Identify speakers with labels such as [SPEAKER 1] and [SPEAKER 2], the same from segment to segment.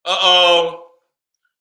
[SPEAKER 1] Uh-oh.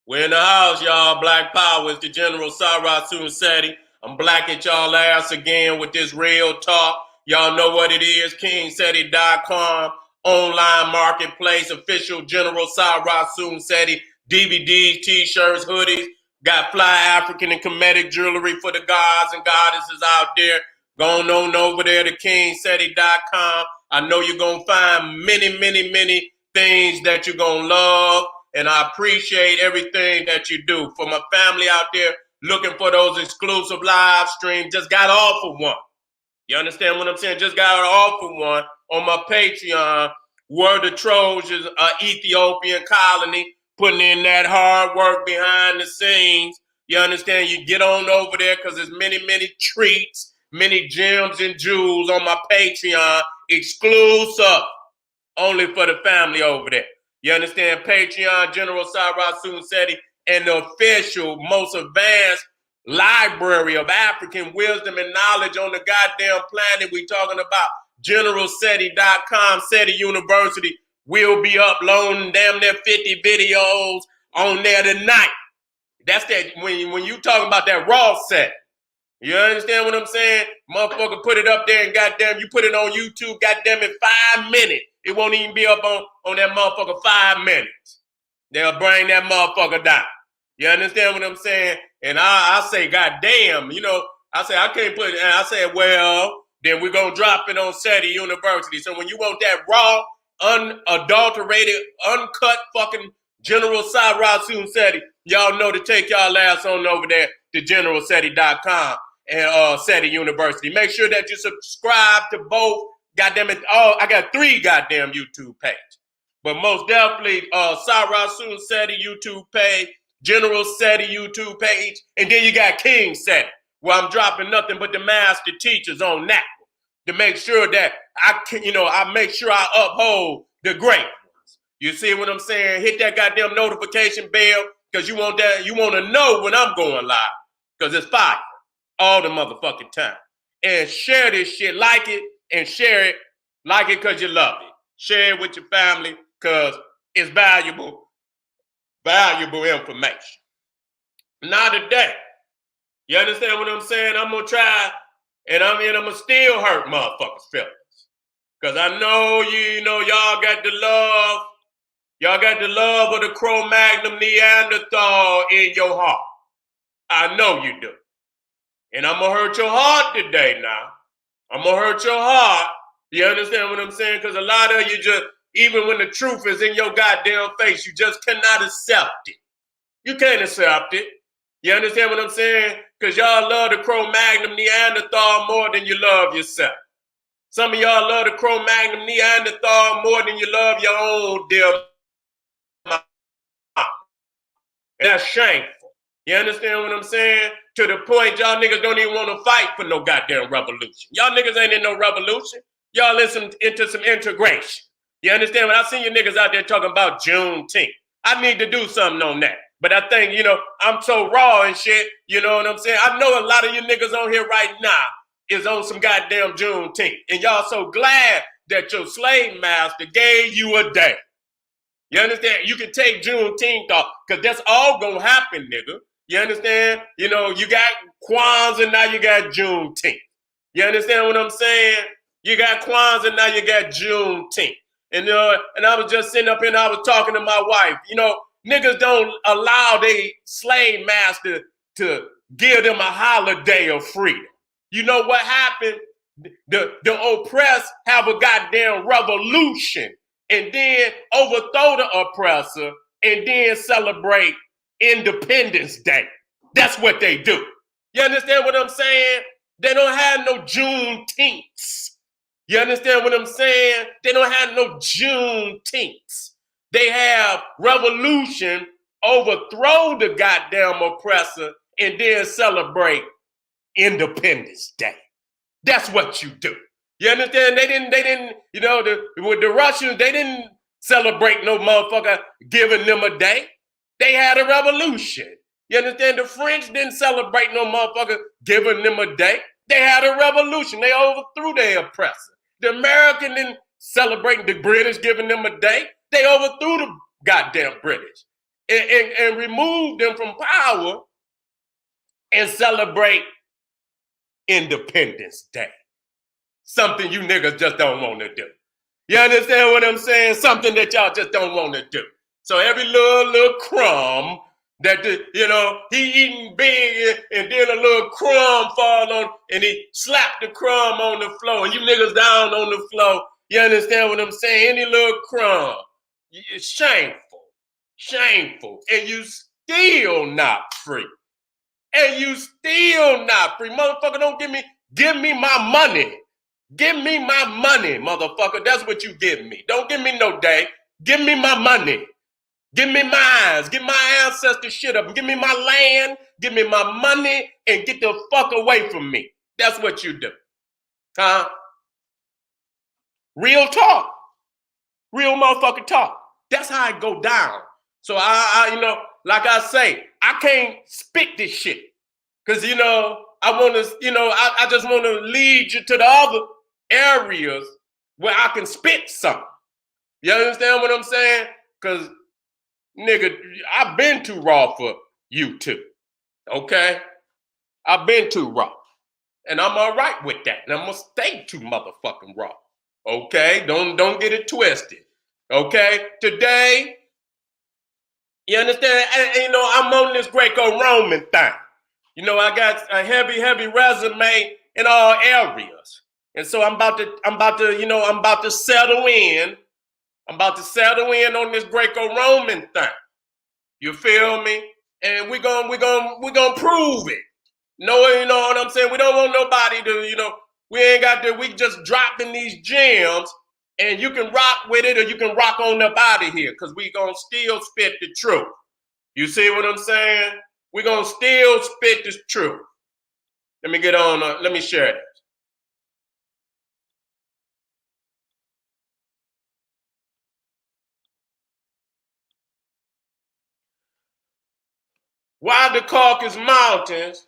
[SPEAKER 1] We're in the house, y'all. Black Power. It's the General Sara, Seti. I'm black at y'all ass again with this real talk. Y'all know what it is. KingSeti.com, online marketplace, official General Sara, Seti, DVDs, t-shirts, hoodies. Got fly African and Kemetic jewelry for the gods and goddesses out there. Going on over there to KingSeti.com. I know you're going to find many things that you're going to love. And I appreciate everything that you do. For my family out there looking for those exclusive live streams, just got off of one. You understand what I'm saying? Just got off of one on my Patreon. Word of Trojans, Ethiopian colony, putting in that hard work behind the scenes. You understand? You get on over there because there's many treats, many gems and jewels on my Patreon, exclusive, only for the family over there. You understand? Patreon, General Sara, Seti, and the official, most advanced library of African wisdom and knowledge on the goddamn planet. We talking about GeneralSeti.com, Seti University. We'll be uploading damn near 50 videos on there tonight. That's that when you talking about that raw set. You understand what I'm saying? Motherfucker put it up there and goddamn, you put it on YouTube, goddamn it, 5 minutes. It won't even be up on that motherfucker 5 minutes. They'll bring that motherfucker down. You understand what I'm saying? And I say, goddamn, I say, I can't put it, and I say, well, then we're going to drop it on Seti University. So when you want that raw, unadulterated, uncut fucking General Sara Seti, y'all know to take y'all ass on over there to GeneralSeti.com and Seti University. Make sure that you subscribe to both. Goddamn it! Oh, I got 3 goddamn YouTube pages, but most definitely Sara Seti YouTube page, General Seti YouTube page, and then you got King Seti, where I'm dropping nothing but the master teachers on that to make sure that I make sure I uphold the great ones. You see what I'm saying? Hit that goddamn notification bell because you want to know when I'm going live because it's fire all the motherfucking time. And share this shit, like it. And share it, like it because you love it. Share it with your family because it's valuable information. Now today, you understand what I'm saying? I'm going to try, and I'm going to still hurt motherfuckers' feelings. Because I know, y'all got the love. Y'all got the love of the Cro-Magnon Neanderthal in your heart. I know you do. And I'm going to hurt your heart today now. I'm going to hurt your heart. You understand what I'm saying? Because a lot of you just, even when the truth is in your goddamn face, you just cannot accept it. You can't accept it. You understand what I'm saying? Because y'all love the Cro-Magnon Neanderthal more than you love yourself. Some of y'all love the Cro-Magnon Neanderthal more than you love your own dear mama. And that's shameful. You understand what I'm saying? To the point y'all niggas don't even want to fight for no goddamn revolution. Y'all niggas ain't in no revolution. Y'all listen into some integration. You understand? When I see you niggas out there talking about Juneteenth, I need to do something on that. But I think, I'm so raw and shit, you know what I'm saying? I know a lot of you niggas on here right now is on some goddamn Juneteenth. And y'all so glad that your slave master gave you a day. You understand? You can take Juneteenth off because that's all gonna happen, nigga. You understand? You got Kwanzaa, now you got Juneteenth. You understand what I'm saying? You got Kwanzaa, now you got Juneteenth. And I was just sitting up here and I was talking to my wife. Niggas don't allow their slave master to give them a holiday of freedom. You know what happened? The oppressed have a goddamn revolution and then overthrow the oppressor and then celebrate Independence Day. That's what they do. You understand what I'm saying? They don't have no Juneteenths. You understand what I'm saying? They don't have no Juneteenths. They have revolution, overthrow the goddamn oppressor, and then celebrate Independence Day. That's what you do. You understand? They didn't, with the Russians, they didn't celebrate no motherfucker giving them a day. They had a revolution. You understand? The French didn't celebrate no motherfucker giving them a day. They had a revolution. They overthrew their oppressor. The American didn't celebrate the British giving them a day. They overthrew the goddamn British and remove them from power and celebrate Independence Day. Something you niggas just don't want to do. You understand what I'm saying? Something that y'all just don't want to do. So every little crumb that he eating big and then a little crumb fall on and he slapped the crumb on the floor and you niggas down on the floor. You understand what I'm saying? Any little crumb. It's shameful. Shameful. And you still not free. And you still not free. Motherfucker, don't give me my money. Give me my money, motherfucker. That's what you give me. Don't give me no day. Give me my money. Give me mines. Give my ancestors shit up. Give me my land. Give me my money and get the fuck away from me. That's what you do. Huh? Real talk. Real motherfucking talk. That's how it go down. So I like I say, I can't spit this shit. Cause I want to, I just want to lead you to the other areas where I can spit something. You understand what I'm saying? Cause nigga, I've been too raw for you too. Okay? I've been too raw. And I'm all right with that. And I'm gonna stay too motherfucking raw. Okay? Don't get it twisted. Okay? Today, you understand? And, I'm on this Greco-Roman thing. I got a heavy resume in all areas. And so I'm about to settle in. I'm about to settle in on this Greco-Roman thing. You feel me? And we're gonna prove it. No, you know what I'm saying? We don't want nobody to, we ain't got to, we just dropping these gems and you can rock with it or you can rock on up out of here because we gonna still spit the truth. You see what I'm saying? We're going to still spit this truth. Let me get on. Let me share this. Why the Caucasus Mountains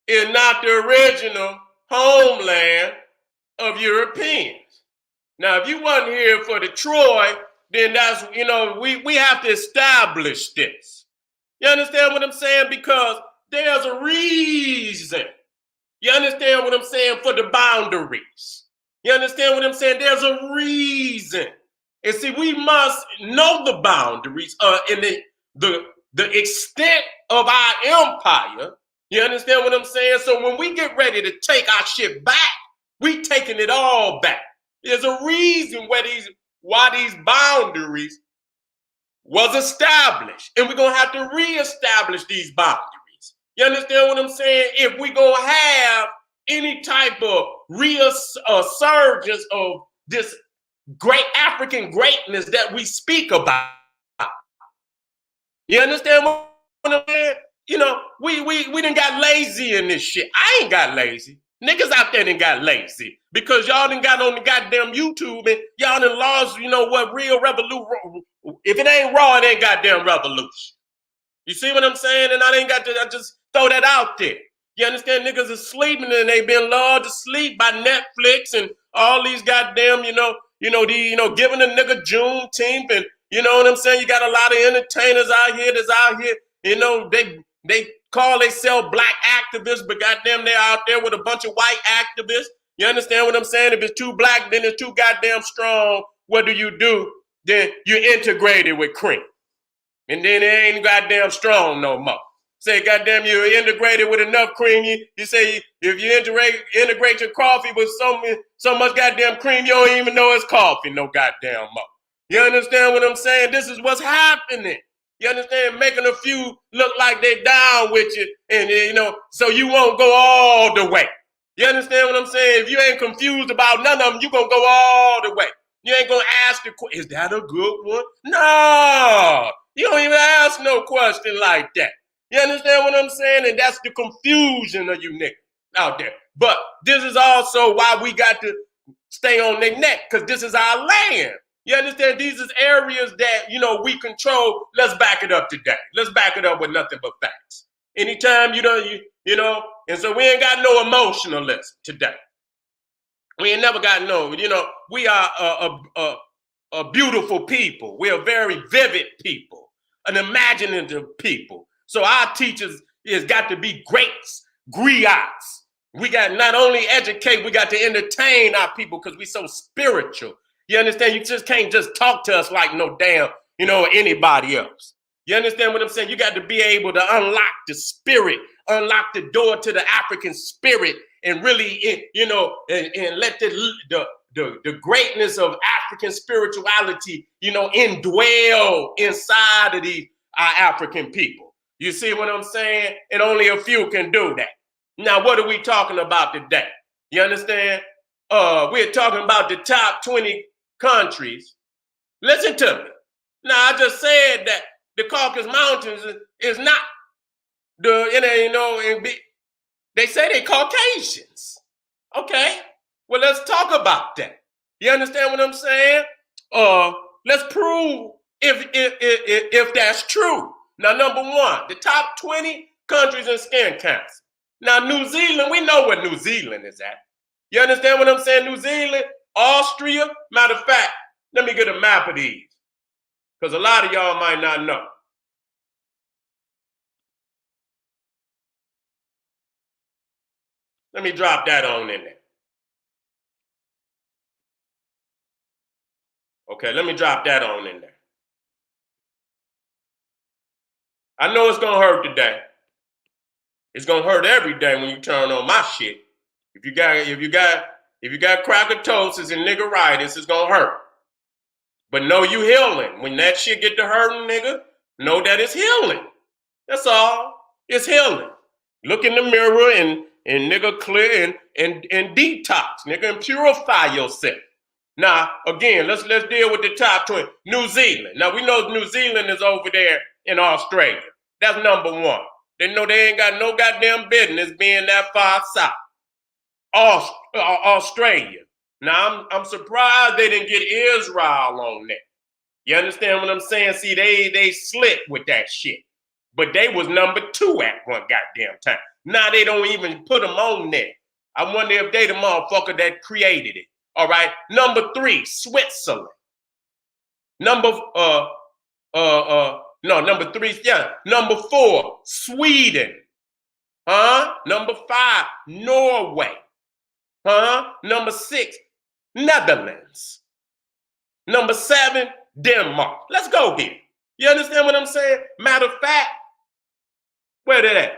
[SPEAKER 1] is not the original homeland of Europeans. Now, if you wasn't here for the Troy, then that's, we have to establish this. You understand what I'm saying? Because there's a reason. You understand what I'm saying? For the boundaries. You understand what I'm saying? There's a reason. And see, we must know the boundaries and the extent of our empire. You understand what I'm saying? So when we get ready to take our shit back, we taking it all back. There's a reason why these boundaries was established. And we're going to have to reestablish these boundaries. You understand what I'm saying? If we're going to have any type of resurgence of this great African greatness that we speak about. You understand what I'm saying? We done got lazy in this shit. I ain't got lazy. Niggas out there done got lazy because y'all done got on the goddamn YouTube and y'all done lost, what real revolution. If it ain't raw, it ain't goddamn revolution. You see what I'm saying? And I just throw that out there. You understand? Niggas are sleeping and they been lulled to sleep by Netflix and all these goddamn, giving a nigga Juneteenth and you know what I'm saying? You got a lot of entertainers out here that's out here, they call themselves black activists, but goddamn they're out there with a bunch of white activists. You understand what I'm saying? If it's too black, then it's too goddamn strong. What do? Then you integrate it with cream. And then it ain't goddamn strong no more. Say, goddamn, you integrated with enough cream. You say if you integrate your coffee with so much goddamn cream, you don't even know it's coffee no goddamn more. You understand what I'm saying? This is what's happening. You understand? Making a few look like they down with you, and so you won't go all the way. You understand what I'm saying? If you ain't confused about none of them, you gonna go all the way. You ain't gonna ask the question, is that a good one? No, you don't even ask no question like that. You understand what I'm saying? And that's the confusion of you niggas out there. But this is also why we got to stay on their neck, because this is our land. You understand? These is areas that, we control. Let's back it up today. Let's back it up with nothing but facts. Anytime, and so we ain't got no emotionalism today. We ain't never got no, we are beautiful people. We're a very vivid people, an imaginative people. So our teachers has got to be greats, griots. We got not only educate, we got to entertain our people because we're so spiritual. You understand? You just can't just talk to us like no damn, anybody else. You understand what I'm saying? You got to be able to unlock the spirit, unlock the door to the African spirit, and really, and let the greatness of African spirituality, indwell inside of these our African people. You see what I'm saying? And only a few can do that. Now, what are we talking about today? You understand? We're talking about the top 20 countries. Listen to me. Now, I just said that the Caucasus Mountains is not they say they're Caucasians. Okay. Well, let's talk about that. You understand what I'm saying? Let's prove if that's true. Now, number one, the top 20 countries in skin cancer. Now, New Zealand, we know where New Zealand is at. You understand what I'm saying? New Zealand, Austria. Matter of fact, let me get a map of these because a lot of y'all might not know. Let me drop that on in there. Okay, let me drop that on in there. I know it's gonna hurt today. It's gonna hurt every day when you turn on my shit. If you got crackatosis and niggeritis, it's gonna hurt. But know you healing. When that shit get to hurting, nigga, know that it's healing. That's all. It's healing. Look in the mirror and nigga clear and detox, nigga, and purify yourself. Now, again, let's deal with the top 20. New Zealand. Now, we know New Zealand is over there in Australia. That's number one. They know they ain't got no goddamn business being that far south. Australia. Now, I'm surprised they didn't get Israel on that. You understand what I'm saying? See, they slick with that shit. But they was number 2 at one goddamn time. Now they don't even put them on there. I wonder if they the motherfucker that created it. All right. Number 3, Switzerland. Number 3, yeah. Number 4, Sweden. Number 5, Norway. Number 6, Netherlands. Number 7, Denmark. Let's go here. You understand what I'm saying? Matter of fact, where they at?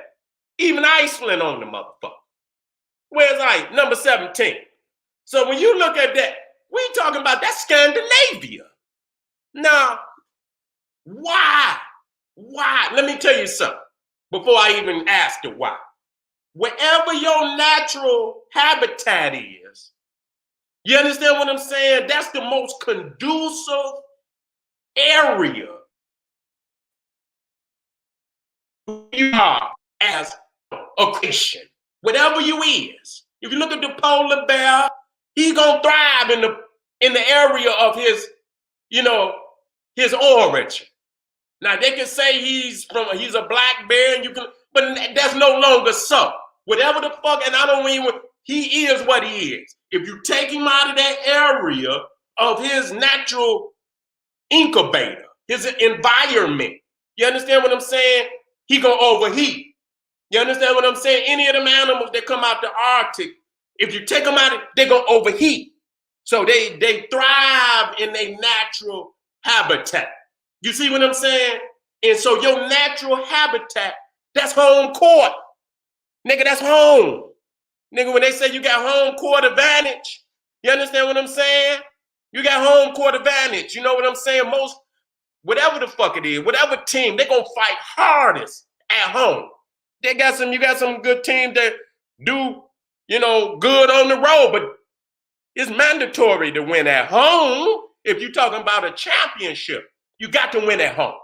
[SPEAKER 1] Even Iceland on the motherfucker. Where's Iceland? Number 17. So when you look at that, we talking about that Scandinavia. Now, why? Why? Let me tell you something before I even ask the why. Wherever your natural habitat is, you understand what I'm saying? That's the most conducive area you are as a creation. Whatever you is. If you look at the polar bear, he's gonna thrive in the area of his origin. Now they can say he's a black bear, but that's no longer so. Whatever the fuck, and I don't even. He is what he is. If you take him out of that area of his natural incubator, his environment, you understand what I'm saying? He gonna overheat. You understand what I'm saying? Any of them animals that come out the Arctic, if you take them out, they're gonna overheat. So they thrive in their natural habitat. You see what I'm saying? And so your natural habitat, that's home court. Nigga, that's home. Nigga, when they say you got home court advantage, you understand what I'm saying? You got home court advantage. You know what I'm saying? Most, whatever the fuck it is, whatever team, they're gonna fight hardest at home. You got some good teams that do, good on the road, but it's mandatory to win at home. If you're talking about a championship, you got to win at home.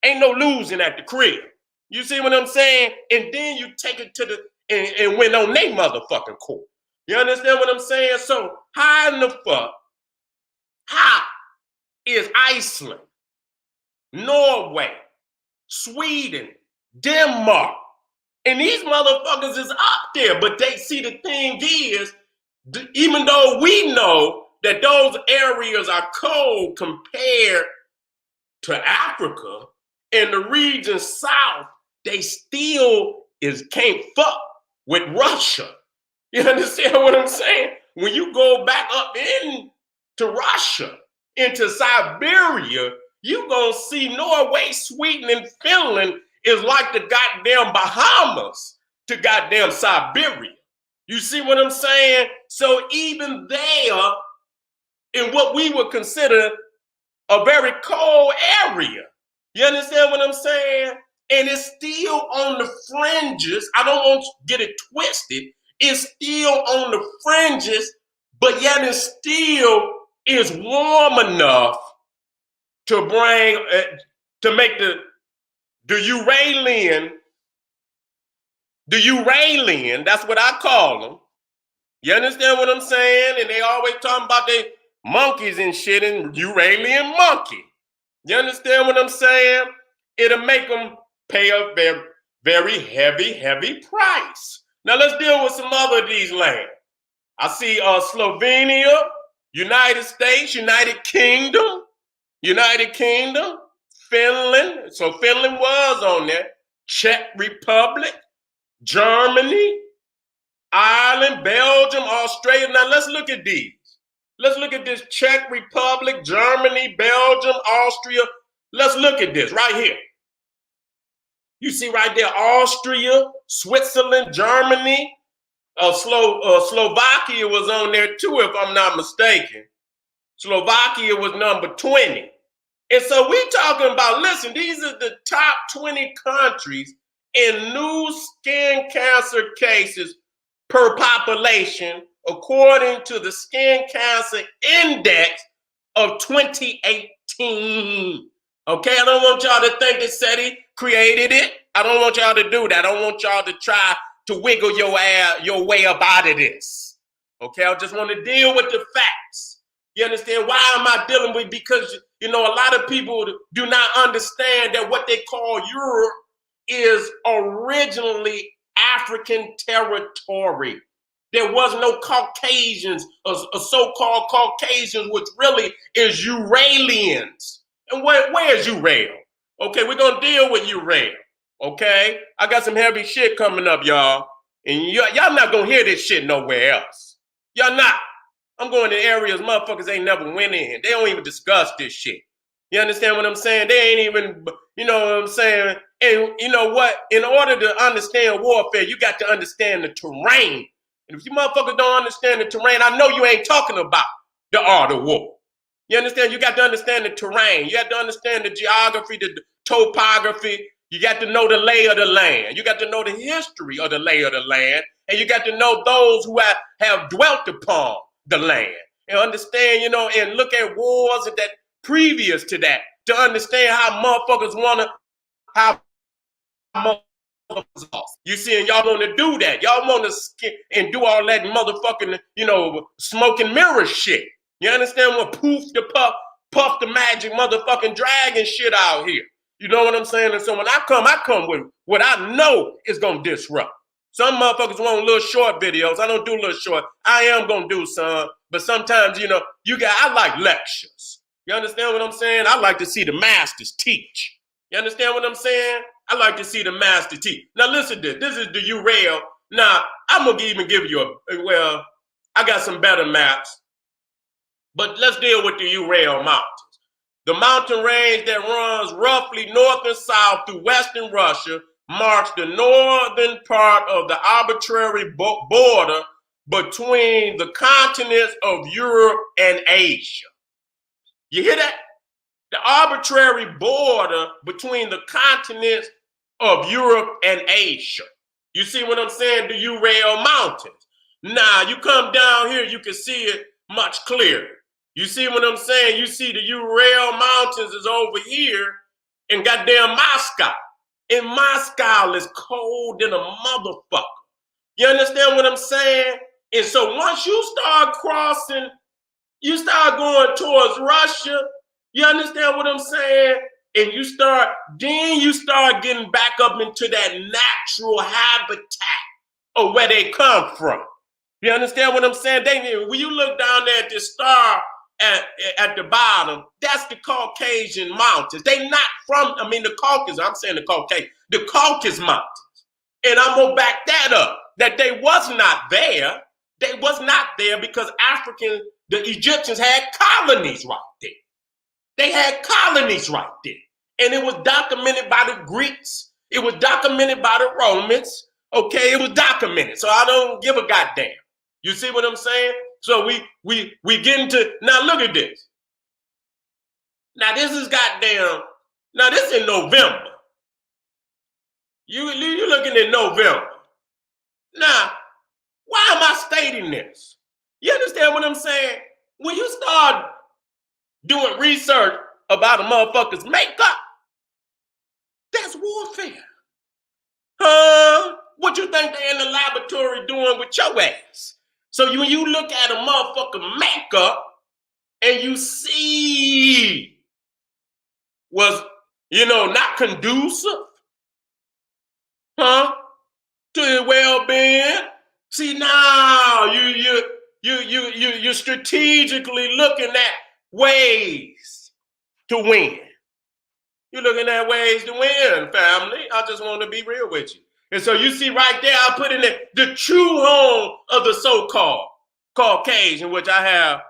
[SPEAKER 1] Ain't no losing at the crib. You see what I'm saying? And then you take it to and win on their motherfucking court. You understand what I'm saying? So how in the fuck, how is Iceland, Norway, Sweden, Denmark, and these motherfuckers is up there, but they see the thing is, even though we know that those areas are cold compared to Africa, and the region south, they still can't fuck with Russia. You understand what I'm saying? When you go back up into Russia, into Siberia, you gonna see Norway, Sweden, and Finland is like the goddamn Bahamas to goddamn Siberia. You see what I'm saying? So even there, in what we would consider a very cold area, you understand what I'm saying? And it's still on the fringes. I don't want to get it twisted. It's still on the fringes, but yet it still is warm enough to bring, to make the Uralian, that's what I call them. You understand what I'm saying? And they always talking about the monkeys and shit and Uralian monkey. You understand what I'm saying? It'll make them pay a very, very heavy price. Now let's deal with some other of these lands. I see Slovenia, United States, United Kingdom, Finland. So Finland was on there. Czech Republic, Germany, Ireland, Belgium, Australia. Now let's look at these. Let's look at this Czech Republic, Germany, Belgium, Austria. Let's look at this right here. You see right there, Austria, Switzerland, Germany, Slovakia was on there too, if I'm not mistaken. Slovakia was number 20. And so we talking about, listen, these are the top 20 countries in new skin cancer cases per population, according to the Skin Cancer Index of 2018. Okay, I don't want y'all to think that Seti created it. I don't want y'all to do that. I don't want y'all to try to wiggle your way up out of this. Okay, I just want to deal with the facts. You understand? Why am I dealing with? Because, a lot of people do not understand that what they call Europe is originally African territory. There was no Caucasians, or so-called Caucasians, which really is Uralians. And where's Ural? Okay, we're going to deal with Ural. Okay? I got some heavy shit coming up, y'all. And y'all not going to hear this shit nowhere else. Y'all not. I'm going to areas motherfuckers ain't never went in. They don't even discuss this shit. You understand what I'm saying? They ain't even, you know what I'm saying? And you know what? In order to understand warfare, you got to understand the terrain. And if you motherfuckers don't understand the terrain, I know you ain't talking about the art of war. You understand? You got to understand the terrain. You got to understand the geography, the topography. You got to know the lay of the land. You got to know the history of the lay of the land. And you got to know those who have dwelt upon the land. And understand, and look at wars that previous to that to understand how motherfuckers want to, how motherfuckers lost. You see, and y'all want to do that. Y'all want to and do all that motherfucking, smoke and mirror shit. You understand what poof the puff the magic motherfucking dragon shit out here. You know what I'm saying? And so when I come with what I know is going to disrupt. Some motherfuckers want little short videos. I don't do little short. I am going to do some. But sometimes, I like lectures. You understand what I'm saying? I like to see the masters teach. You understand what I'm saying? I like to see the master teach. Now listen to this. This is the Ural. Now, I'm going to even give you I got some better maps. But let's deal with the Ural Mountains. The mountain range that runs roughly north and south through western Russia marks the northern part of the arbitrary border between the continents of Europe and Asia. You hear that? The arbitrary border between the continents of Europe and Asia. You see what I'm saying? The Ural Mountains. Now, you come down here, you can see it much clearer. You see what I'm saying? You see the Ural Mountains is over here in goddamn Moscow. And Moscow is cold than a motherfucker. You understand what I'm saying? And so once you start crossing, you start going towards Russia, you understand what I'm saying? And you start getting back up into that natural habitat of where they come from. You understand what I'm saying? When you look down there at the star at the bottom, that's the Caucasian mountains. They not from, the Caucasus, I'm saying the Caucasus mountains. And I'm going to back that up, that they was not there. They was not there because the Egyptians had colonies right there. They had colonies right there. And it was documented by the Greeks. It was documented by the Romans. Okay, it was documented. So I don't give a goddamn. You see what I'm saying? So we get into, now look at this. Now this is in November. You looking at November. Now, why am I stating this? You understand what I'm saying? When you start doing research about a motherfucker's makeup, that's warfare. What you think they're in the laboratory doing with your ass? So when you look at a motherfucker makeup and you see was, not conducive, to his well-being. See, now you're strategically looking at ways to win. You're looking at ways to win, family. I just want to be real with you. And so you see right there, I put in the true home of the so-called Caucasian, which I have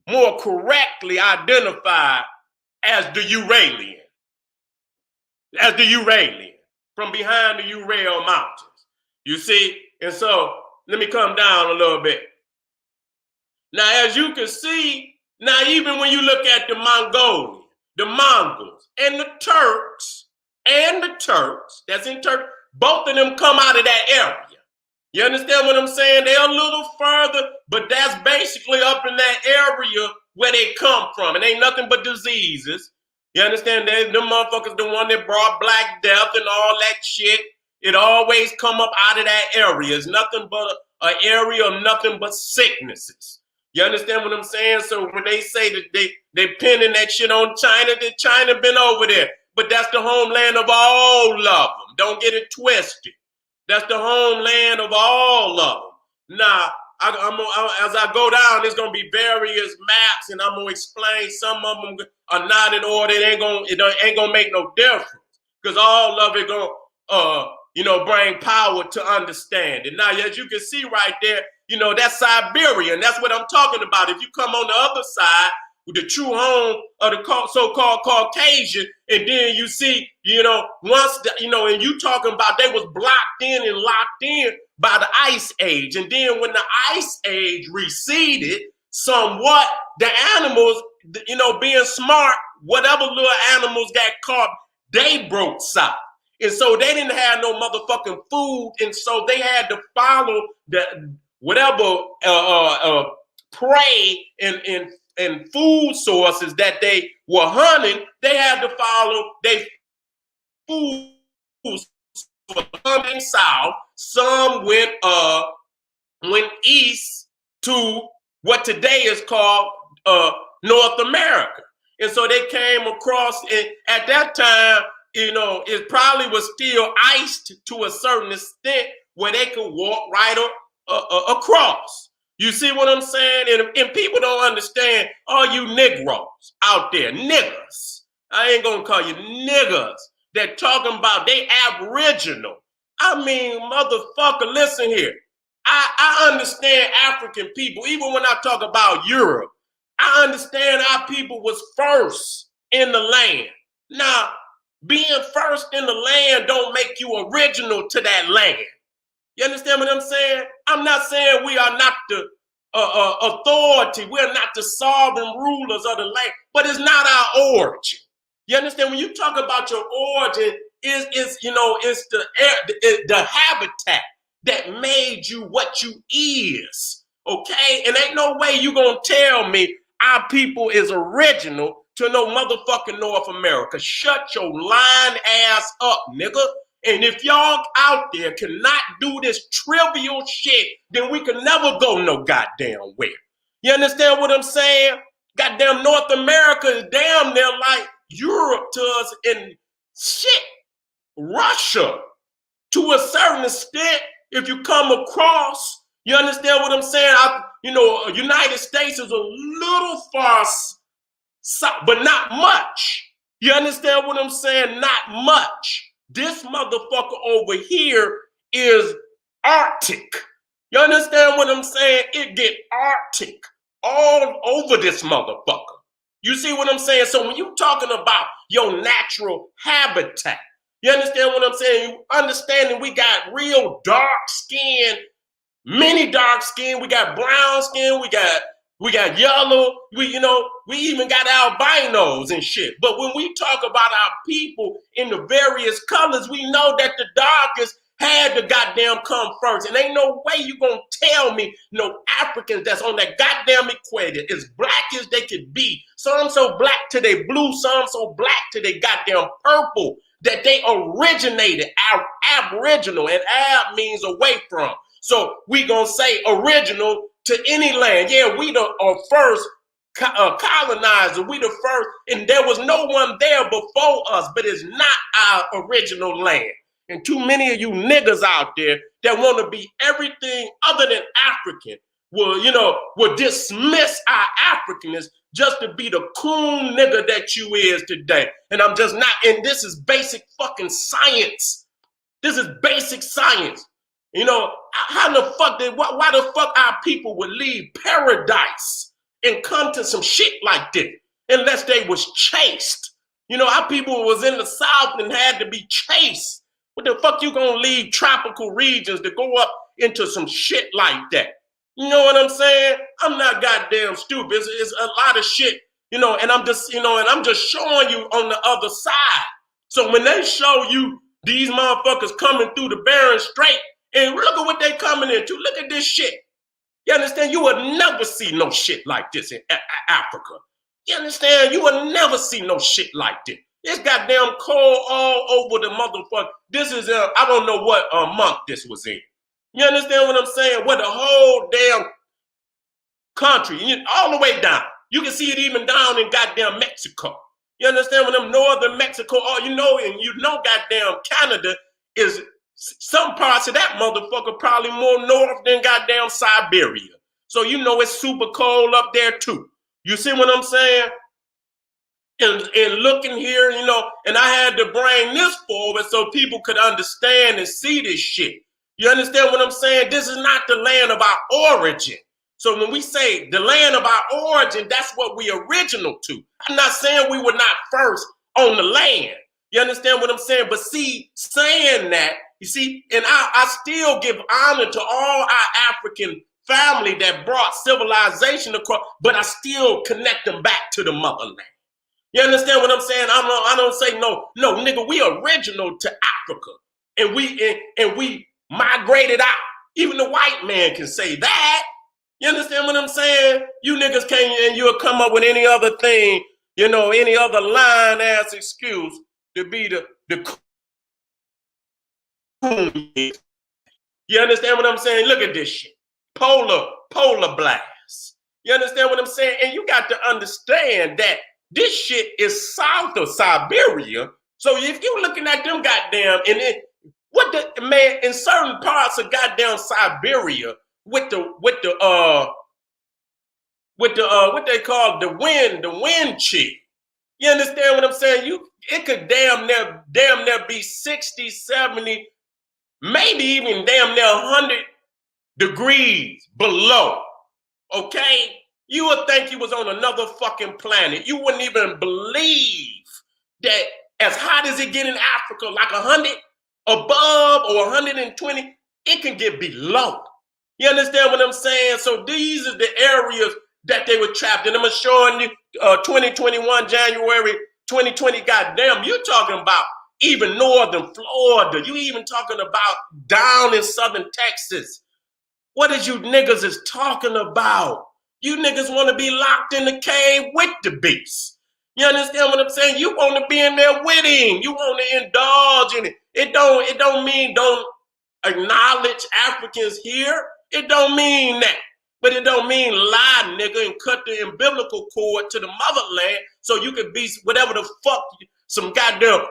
[SPEAKER 1] more correctly identified as the Uralian. As the Uralian, from behind the Ural Mountains. You see? And so, let me come down a little bit. Now, as you can see, now even when you look at the Mongolian, the Mongols, and the Turks, that's in Turkey, both of them come out of that area. You understand what I'm saying? They're a little further, but that's basically up in that area where they come from. It ain't nothing but diseases. You understand? Them motherfuckers the one that brought Black Death and all that shit. It always come up out of that area. It's nothing but an area of nothing but sicknesses. You understand what I'm saying? So when they say that they pinning that shit on China, that China been over there. But that's the homeland of all of them. Don't get it twisted. That's the homeland of all of them. Now, as I go down, there's going to be various maps, and I'm going to explain. Some of them are not in order. It ain't going to make no difference because all of it going to, bring power to understand it. Now, as you can see right there, that's Siberian. That's what I'm talking about. If you come on the other side, with the true home of the so-called Caucasian, and then you see, once, and you talking about they was blocked in and locked in by the Ice Age. And then when the Ice Age receded somewhat, the animals, being smart, whatever little animals got caught, they broke south. And so they didn't have no motherfucking food. And so they had to follow the whatever prey and food sources that they were hunting. They had to follow their food coming south. Some went east to what today is called North America. And so they came across, and at that time, it probably was still iced to a certain extent where they could walk right across. You see what I'm saying? And people don't understand, all you Negroes out there, niggers. I ain't gonna call you niggers. They're talking about they aboriginal. Motherfucker, listen here. I understand African people, even when I talk about Europe. I understand our people was first in the land. Now, being first in the land don't make you original to that land. You understand what I'm saying? I'm not saying we are not the authority. We're not the sovereign rulers of the land, but it's not our origin. You understand? When you talk about your origin, it's the habitat that made you what you is. Okay? And ain't no way you gonna tell me our people is original to no motherfucking North America. Shut your lying ass up, nigga. And if y'all out there cannot do this trivial shit, then we can never go no goddamn where. You understand what I'm saying? Goddamn North America is damn near like Europe to us, and shit, Russia to a certain extent. if you come across, you understand what I'm saying? United States is a little far south, but not much. You understand what I'm saying? Not much. This motherfucker over here is Arctic. You understand what I'm saying? It get Arctic all over this motherfucker. You see what I'm saying? So when you talking about your natural habitat, you understand what I'm saying? You understanding we got real dark skin, many dark skin, we got brown skin, we got yellow, we even got albinos and shit. But when we talk about our people in the various colors, we know that the darkest had to goddamn come first. And ain't no way you gonna tell me no Africans that's on that goddamn equator as black as they could be. Some so black to they blue, some so black to they goddamn purple, that they originated, aboriginal, and ab means away from. So we gonna say original to any land. Yeah, we the first colonizer. We the first, and there was no one there before us, but it's not our original land. And too many of you niggas out there that want to be everything other than African will dismiss our Africanness just to be the coon nigga that you is today. And I'm just not, and this is basic fucking science. This is basic science. How the fuck why the fuck our people would leave paradise and come to some shit like this unless they was chased? Our people was in the South and had to be chased. What the fuck you gonna leave tropical regions to go up into some shit like that? You know what I'm saying? I'm not goddamn stupid. It's a lot of shit, and I'm just, and I'm just showing you on the other side. So when they show you these motherfuckers coming through the Bering Strait, and look at what they coming into. Look at this shit. You understand? You would never see no shit like this in Africa. You understand? You would never see no shit like this. It's goddamn cold all over the motherfucker. This is, I don't know what month this was in. You understand what I'm saying? Where the whole damn country, all the way down. You can see it even down in goddamn Mexico. You understand? When them northern Mexico, and goddamn Canada is some parts of that motherfucker probably more north than goddamn Siberia. So it's super cold up there too. You see what I'm saying? And looking here, and I had to bring this forward so people could understand and see this shit. You understand what I'm saying? This is not the land of our origin. So when we say the land of our origin, that's what we original to. I'm not saying we were not first on the land. You understand what I'm saying? But see, saying that, you see, and I still give honor to all our African family that brought civilization across, but I still connect them back to the motherland. You understand what I'm saying? I don't say no, nigga, we original to Africa. And we migrated out. Even the white man can say that. You understand what I'm saying? You niggas can't, and you'll come up with any other thing, any other line ass excuse to be the coon. You understand what I'm saying? Look at this shit. Polar blast. You understand what I'm saying? And you got to understand that this shit is south of Siberia. So if you looking at them goddamn, in certain parts of goddamn Siberia with what they call the wind chill. You understand what I'm saying? It could damn near be 60, 70, maybe even damn near 100 degrees below. Okay? You would think you was on another fucking planet. You wouldn't even believe that as hot as it get in Africa, like 100 above or 120, it can get below. You understand what I'm saying? So these are the areas that they were trapped in. I'm showing you 2021, January 2020, goddamn, you talking about even northern Florida. You even talking about down in southern Texas. What is you niggas is talking about? You niggas want to be locked in the cave with the beast. You understand what I'm saying? You want to be in there with him. You want to indulge in it. It don't mean don't acknowledge Africans here. It don't mean that. But it don't mean lie, nigga, and cut the umbilical cord to the motherland so you could be whatever the fuck, some goddamn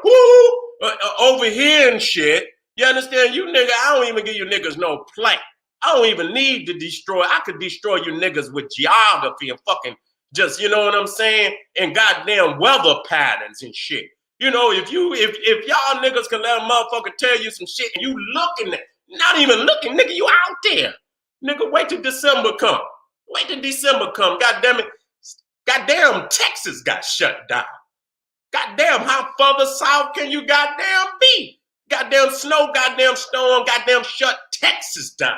[SPEAKER 1] over here and shit. You understand? You nigga, I don't even give you niggas no play. I don't even need to destroy. I could destroy you niggas with geography and fucking just, you know what I'm saying? And goddamn weather patterns and shit. You know, if y'all niggas can let a motherfucker tell you some shit and you looking at, not even looking, nigga, you out there. Nigga, wait till December come. Wait till December come. Goddamn it. Goddamn Texas got shut down. Goddamn, how further south can you goddamn be? Goddamn snow, goddamn storm, goddamn shut Texas down.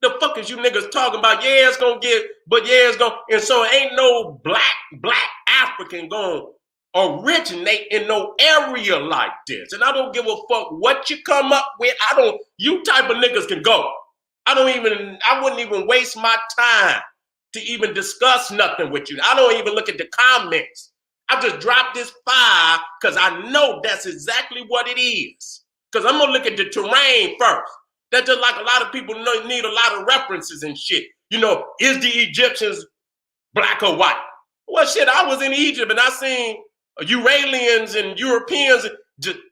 [SPEAKER 1] The fuck is you niggas talking about? Yeah, it's gonna get, but yeah, it's gonna, and so ain't no black African gonna originate in no area like this. And I don't give a fuck what you come up with. You type of niggas can go. I wouldn't even waste my time to even discuss nothing with you. I don't even look at the comments. I just dropped this file because I know that's exactly what it is. Because I'm gonna look at the terrain first. That's just like a lot of people need a lot of references and shit. You know, is the Egyptians black or white? Well, shit, I was in Egypt and I seen Uralians and Europeans,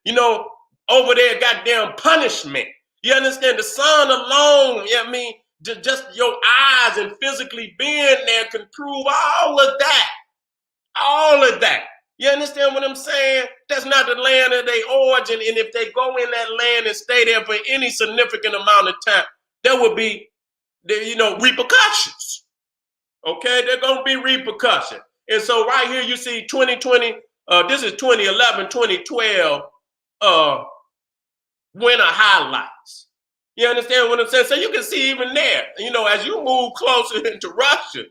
[SPEAKER 1] you know, over there, goddamn punishment. You understand? The sun alone, you know what I mean, just your eyes and physically being there can prove all of that. All of that. You understand what I'm saying? That's not the land of their origin. And if they go in that land and stay there for any significant amount of time, there will be, you know, repercussions. Okay? There are going to be repercussions. And so right here you see 2020, this is 2011, 2012 winter highlights. You understand what I'm saying? So you can see even there, you know, as you move closer into Russia,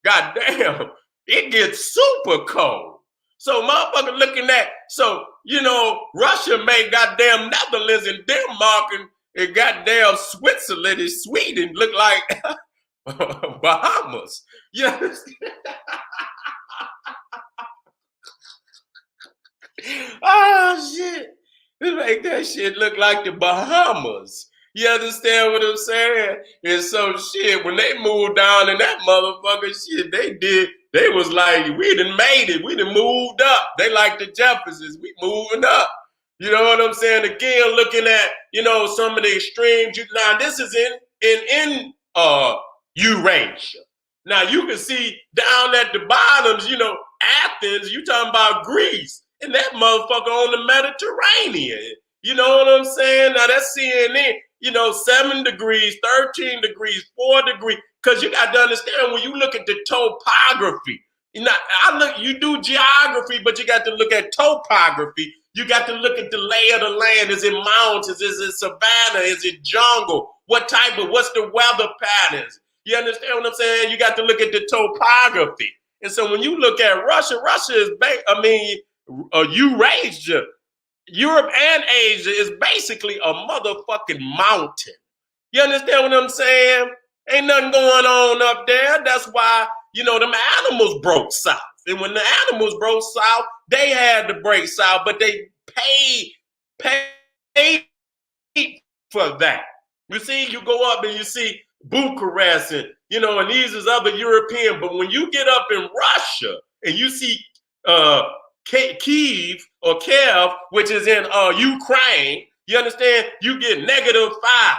[SPEAKER 1] goddamn, it gets super cold. So motherfucker looking at, so, you know, Russia made goddamn Netherlands and Denmark and goddamn Switzerland and Sweden look like Bahamas. You understand? Oh, shit. It make that shit look like the Bahamas. You understand what I'm saying? And so shit, when they moved down in that motherfucker shit, they was like, we done made it. We done moved up. They like the Jeffersons. We moving up. You know what I'm saying? Again, looking at, you know, some of the extremes. Now, this is in Eurasia. Now, you can see down at the bottoms, you know, Athens, you talking about Greece. And that motherfucker on the Mediterranean. You know what I'm saying? Now, that's CNN. You know, 7 degrees, 13 degrees, 4 degrees. Because you got to understand when you look at the topography, you do geography, but you got to look at topography. You got to look at the lay of the land. Is it mountains? Is it savanna? Is it jungle? What's the weather patterns? You understand what I'm saying? You got to look at the topography. And so when you look at Russia is, Eurasia, Europe and Asia is basically a motherfucking mountain. You understand what I'm saying? Ain't nothing going on up there. That's why, you know, them animals broke south. And when the animals broke south, they had to break south, but they paid for that. You see, you go up and you see Bucharest and, you know, and these is other European. But when you get up in Russia and you see Kiev, which is in Ukraine, you understand? You get -5,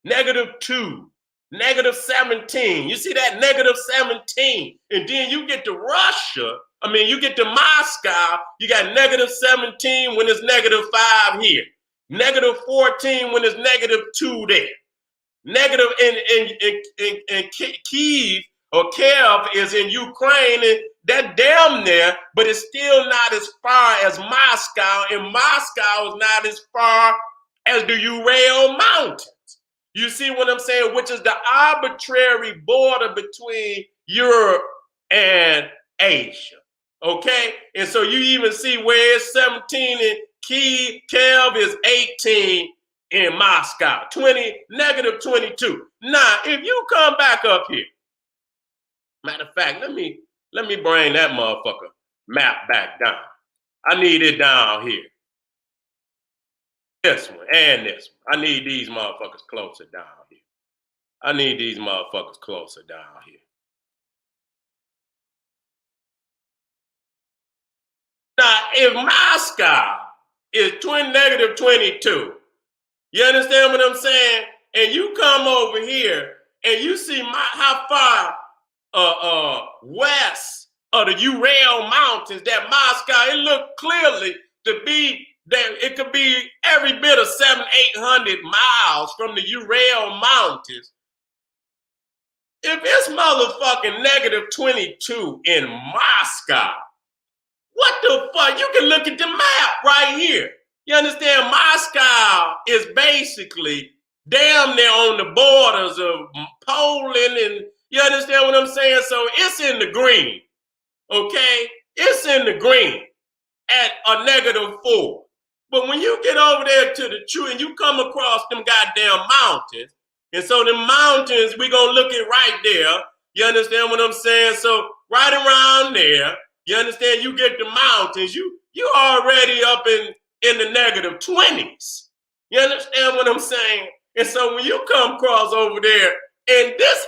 [SPEAKER 1] -2, -17. You see that -17, and then you get to Russia. I mean, you get to Moscow. You got -17 when it's -5 here, -14 when it's -2 there. Negative in Kiev or Kiev is in Ukraine, and that damn near, but it's still not as far as Moscow, and Moscow is not as far as the Ural Mountains. You see what I'm saying? Which is the arbitrary border between Europe and Asia. Okay? And so you even see where it's 17 in Kiev is 18 in Moscow, -22. Now, if you come back up here, matter of fact, let me bring that motherfucker map back down. I need it down here. This one and this one. I need these motherfuckers closer down here. I need these motherfuckers closer down here. Now, if Moscow is -22, You understand what I'm saying? And you come over here and you see how far west of the Ural Mountains, that Moscow, it looked clearly to be that it could be every bit of 700-800 miles from the Ural Mountains. If it's motherfucking -22 in Moscow, what the fuck? You can look at the map right here. You understand? Moscow is basically damn near on the borders of Poland, and you understand what I'm saying? So it's in the green, okay? It's in the green at a -4. But when you get over there to the tree and you come across them goddamn mountains, and so the mountains, we gonna look at right there. You understand what I'm saying? So right around there, you understand, you get the mountains, you already up in the -20s. You understand what I'm saying? And so when you come across over there, and this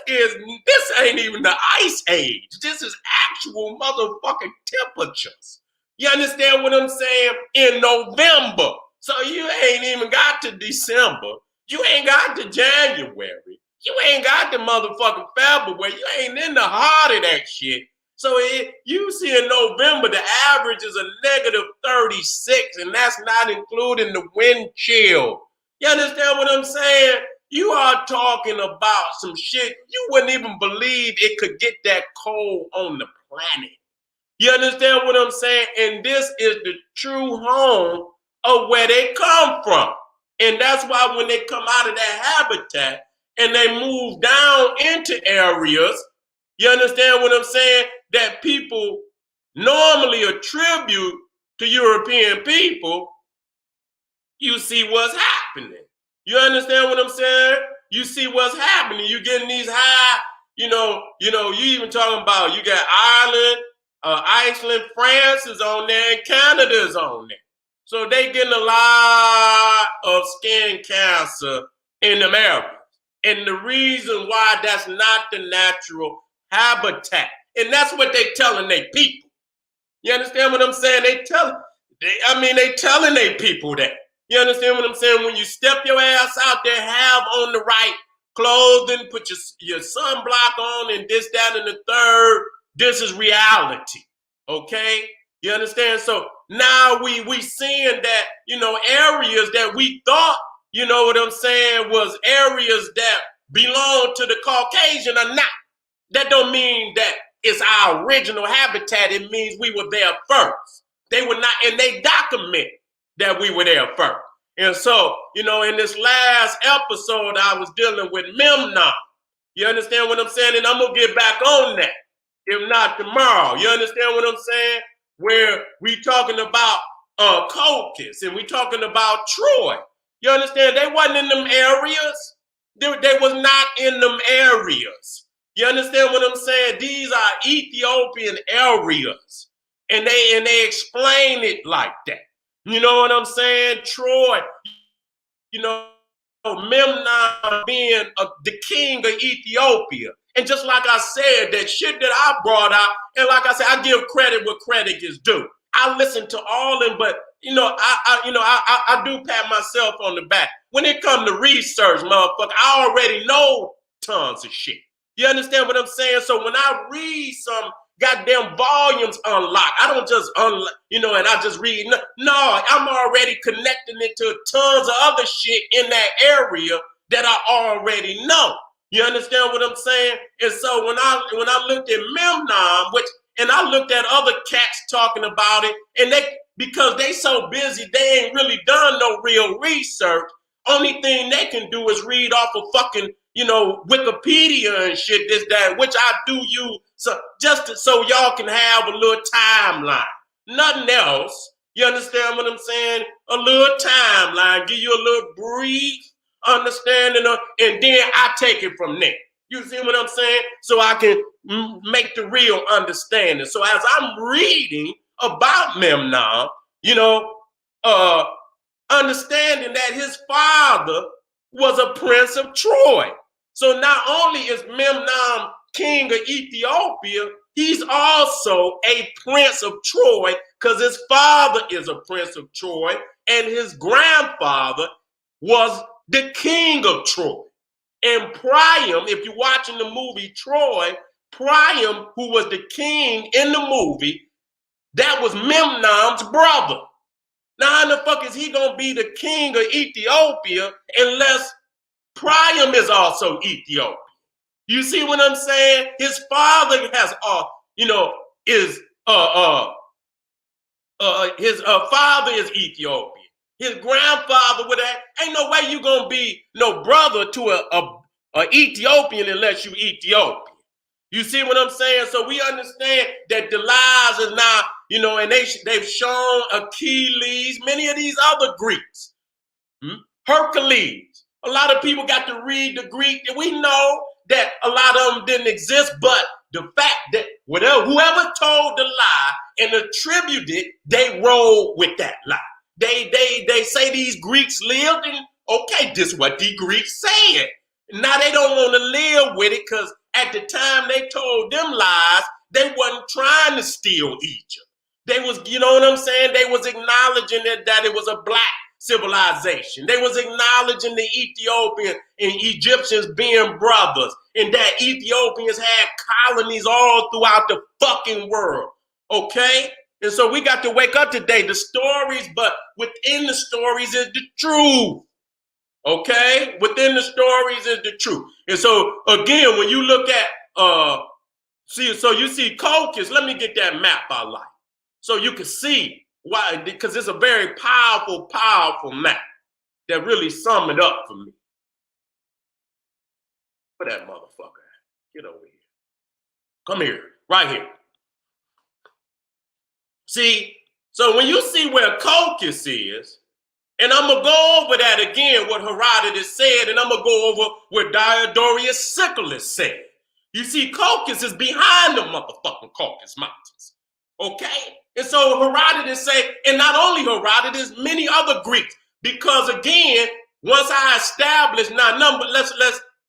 [SPEAKER 1] ain't even the ice age. This is actual motherfucking temperatures. You understand what I'm saying? In November. So you ain't even got to December. You ain't got to January. You ain't got the motherfucking February. You ain't in the heart of that shit. So you see in November, the average is a -36, and that's not including the wind chill. You understand what I'm saying? You are talking about some shit you wouldn't even believe it could get that cold on the planet. You understand what I'm saying? And this is the true home of where they come from. And that's why when they come out of that habitat and they move down into areas, you understand what I'm saying, that people normally attribute to European people, you see what's happening. You understand what I'm saying? You see what's happening. You getting these high, you even talking about, you got Ireland, Iceland, France is on there, and Canada is on there. So they getting a lot of skin cancer in America. And the reason why that's not the natural habitat. And that's what they telling their people. You understand what I'm saying? They telling their people that. You understand what I'm saying? When you step your ass out there, have on the right clothing, put your sunblock on, and this, that, and the third, this is reality. Okay? You understand? So now we seeing that, areas that we thought, you know what I'm saying, was areas that belong to the Caucasian are not. That don't mean that it's our original habitat. It means we were there first. They were not, and they document that we were there first. And so, in this last episode, I was dealing with Memnon. You understand what I'm saying? And I'm going to get back on that, if not tomorrow. You understand what I'm saying? Where we talking about Caucasus and we talking about Troy. You understand? They wasn't in them areas. They was not in them areas. You understand what I'm saying? These are Ethiopian areas. And they explain it like that. You know what I'm saying? Troy, Memnon being the king of Ethiopia. And just like I said, that shit that I brought out, and like I said, I give credit where credit is due. I listen to all of them, but I do pat myself on the back. When it comes to research, motherfucker, I already know tons of shit. You understand what I'm saying? So when I read some goddamn volumes unlocked, I don't just and I just read. No, I'm already connecting it to tons of other shit in that area that I already know. You understand what I'm saying? And so when I looked at Memnon, and I looked at other cats talking about it, and because they so busy, they ain't really done no real research. Only thing they can do is read off of fucking, Wikipedia and shit, this, that, which I do use, so so y'all can have a little timeline. Nothing else. You understand what I'm saying? A little timeline, give you a little brief understanding and then I take it from there. You see what I'm saying? So I can make the real understanding. So as I'm reading about Memnon, understanding that his father was a prince of Troy. So not only is Memnon king of Ethiopia, he's also a prince of Troy because his father is a prince of Troy and his grandfather was the king of Troy. And Priam, if you're watching the movie Troy, Priam, who was the king in the movie, that was Memnon's brother. Now, how the fuck is he gonna be the king of Ethiopia unless Priam is also Ethiopian? You see what I'm saying? His father has, his father is Ethiopian. His grandfather with that. Ain't no way you gonna be no brother to a Ethiopian unless you Ethiopian. You see what I'm saying? So we understand that the lies is now, and they've shown Achilles, many of these other Greeks, Hercules. A lot of people got to read the Greek. We know that a lot of them didn't exist, but the fact that whoever told the lie and attributed it, they roll with that lie. They say these Greeks lived, and okay, this is what the Greeks said. Now they don't want to live with it because at the time they told them lies, they wasn't trying to steal Egypt. They was, you know what I'm saying? They was acknowledging that it was a black civilization. They was acknowledging the Ethiopian and Egyptians being brothers, and that Ethiopians had colonies all throughout the fucking world. Okay? And so we got to wake up today. The stories, but within the stories is the truth. Okay? Within the stories is the truth. And so again, when you look at so you see Caucasus, let me get that map I like. So you can see why, because it's a very powerful, powerful map that really sum it up for me. Where that motherfucker at? Get over here. Come here, right here. See, so when you see where Caucasus is, and I'm going to go over that again, what Herodotus said, and I'm going to go over what Diodorus Siculus said. You see, Caucasus is behind the motherfucking Caucasus Mountains. Okay? And so Herodotus say, and not only Herodotus, many other Greeks, because again, once I establish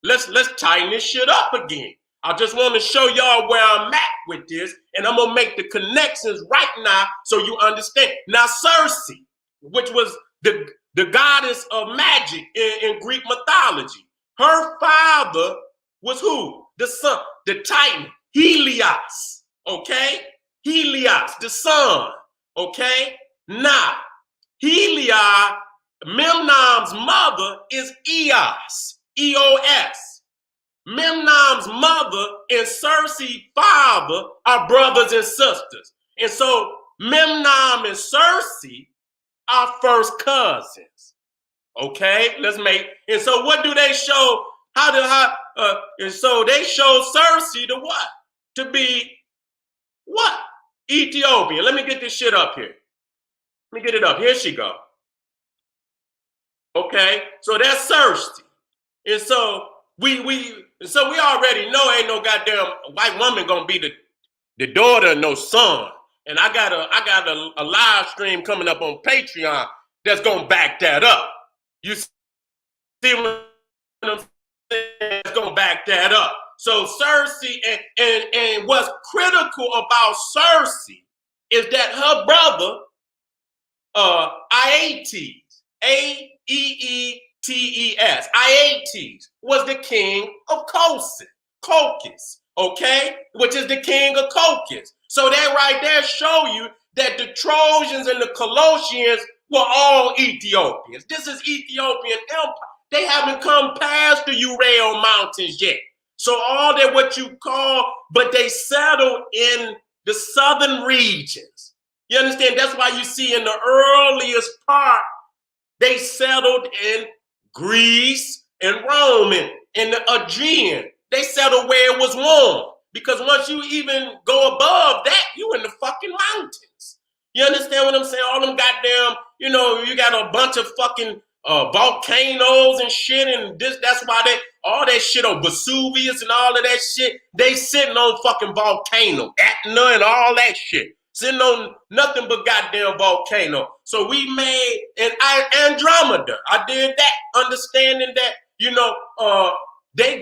[SPEAKER 1] let's tighten this shit up again. I just want to show y'all where I'm at with this, and I'm gonna make the connections right now so you understand. Now, Circe, which was the goddess of magic in Greek mythology, her father was who? The sun, the Titan, Helios. Okay? Helios, the sun, okay? Now, Helios, Memnon's mother is Eos, E-O-S. Memnon's mother and Circe's father are brothers and sisters. And so Memnon and Circe are first cousins. Okay? And so what do they show? And so they show Circe to what? To be what? Ethiopian. Let me get this shit up here. Let me get it up. Here she go. Okay, so that's Circe. And so we already know ain't no goddamn white woman gonna be the daughter of no son. And I got a live stream coming up on Patreon that's gonna back that up. You see what I'm saying? It's gonna back that up. So Circe, and what's critical about Circe is that her brother, Aeetes, Aeetes, Aeetes was the king of Caucasus, okay? Which is the king of Caucasus. So that right there show you that the Trojans and the Colossians were all Ethiopians. This is Ethiopian Empire. They haven't come past the Ural Mountains yet. So all that what you call, but they settled in the southern regions. You understand? That's why you see in the earliest part, they settled in Greece and Rome and the Aegean. They settled where it was warm. Because once you even go above that, you in the fucking mountains. You understand what I'm saying? All them goddamn, you got a bunch of fucking volcanoes and shit, and that's why all that shit on Vesuvius and all of that shit, they sitting on fucking volcano, Etna and all that shit. Sitting on nothing but goddamn volcano. So we made Andromeda. I did that, understanding that,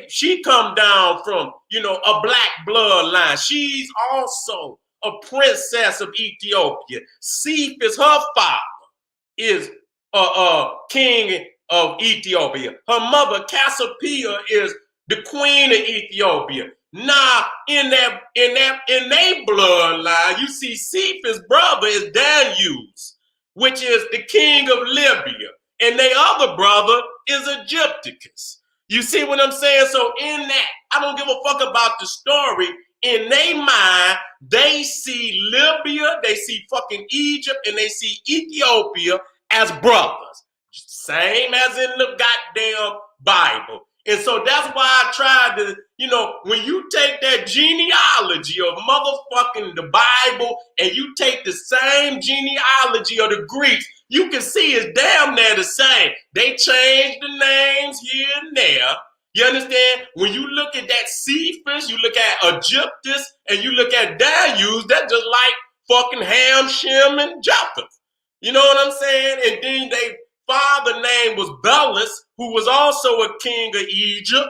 [SPEAKER 1] she come down from, a black bloodline. She's also a princess of Ethiopia. Seth is her father, is king of Ethiopia. Her mother, Cassiopeia, is the queen of Ethiopia. Now, in their bloodline, you see Cephas' brother is Darius, which is the king of Libya, and their other brother is Egypticus. You see what I'm saying? So in that, I don't give a fuck about the story. In their mind, they see Libya, they see fucking Egypt, and they see Ethiopia as brothers. Same as in the goddamn Bible. And so that's why I tried to, when you take that genealogy of motherfucking the Bible and you take the same genealogy of the Greeks, you can see it's damn near the same. They changed the names here and there. You understand? When you look at that Cephas, you look at Egyptus, and you look at Darius, that's just like fucking Ham, Shem, and Japheth. You know what I'm saying? And then they father name was Belus, who was also a king of Egypt.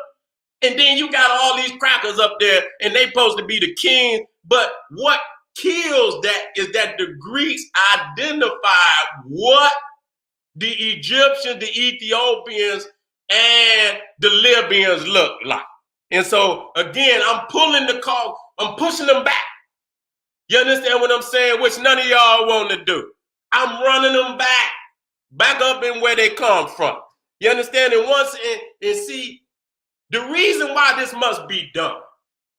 [SPEAKER 1] And then you got all these crackers up there, and they supposed to be the king. But what kills that is that the Greeks identified what the Egyptians, the Ethiopians, and the Libyans look like. And so, again, I'm pushing them back. You understand what I'm saying? Which none of y'all want to do. I'm running them back up in where they come from. You understand? And see, the reason why this must be done,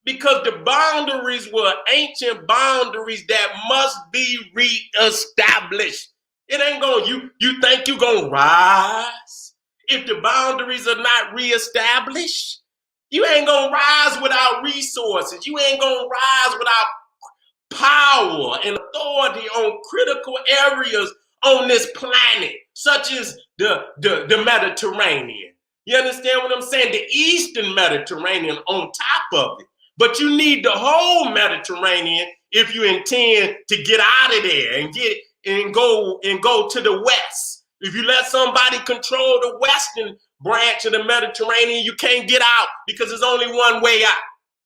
[SPEAKER 1] because the boundaries were ancient boundaries that must be reestablished. It ain't going, you think you're going to rise if the boundaries are not reestablished? You ain't going to rise without resources. You ain't going to rise without power and authority on critical areas on this planet, such as the Mediterranean. You understand what I'm saying? The Eastern Mediterranean on top of it. But you need the whole Mediterranean if you intend to get out of there and go to the West. If you let somebody control the Western branch of the Mediterranean, you can't get out because there's only one way out.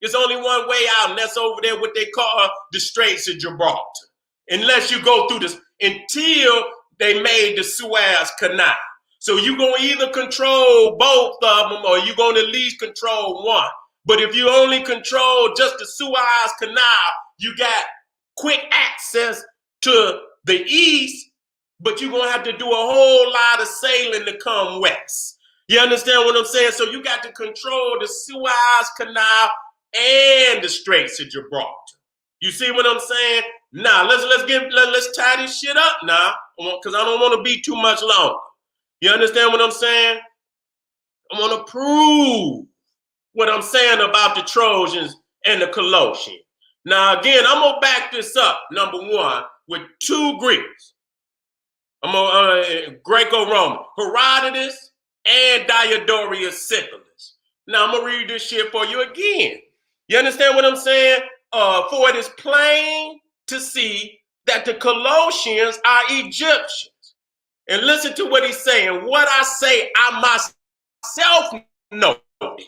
[SPEAKER 1] There's only one way out, and that's over there what they call the Straits of Gibraltar. Unless you go through this, until they made the Suez Canal. So you're going to either control both of them or you're going to at least control one. But if you only control just the Suez Canal, you got quick access to the east, but you're going to have to do a whole lot of sailing to come west. You understand what I'm saying? So you got to control the Suez Canal and the Straits of Gibraltar. You see what I'm saying? Now, let's tie this shit up now, because I don't want to be too much longer. You understand what I'm saying? I want to prove what I'm saying about the Trojans and the Colossians. Now, again, I'm going to back this up, number one, with two Greeks. I'm going Greco-Roman, Herodotus and Diodorus Siculus. Now, I'm going to read this shit for you again. You understand what I'm saying? For it is plain to see that the Colossians are Egyptians. And listen to what he's saying. What I say, I myself know it.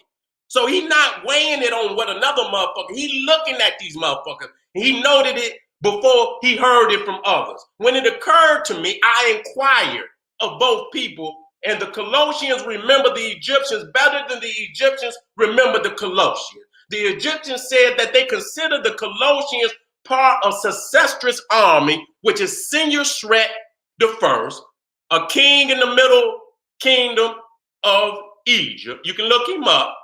[SPEAKER 1] So he's not weighing it on what another motherfucker. He's looking at these motherfuckers. He noted it before he heard it from others. When it occurred to me, I inquired of both people, and the Colossians remember the Egyptians better than the Egyptians remember the Colossians. The Egyptians said that they consider the Colossians part of Sesostris' army, which is Senusret the First, a king in the middle kingdom of Egypt. You can look him up.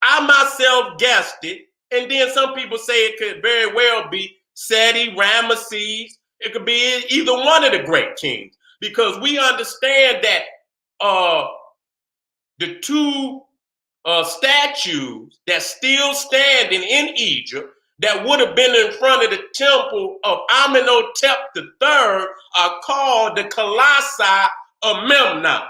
[SPEAKER 1] I myself guessed it. And then some people say it could very well be Seti, Ramesses. It could be either one of the great kings. Because we understand that the two statues that still standing in Egypt that would have been in front of the temple of Amenhotep III are called the Colossi of Memnon.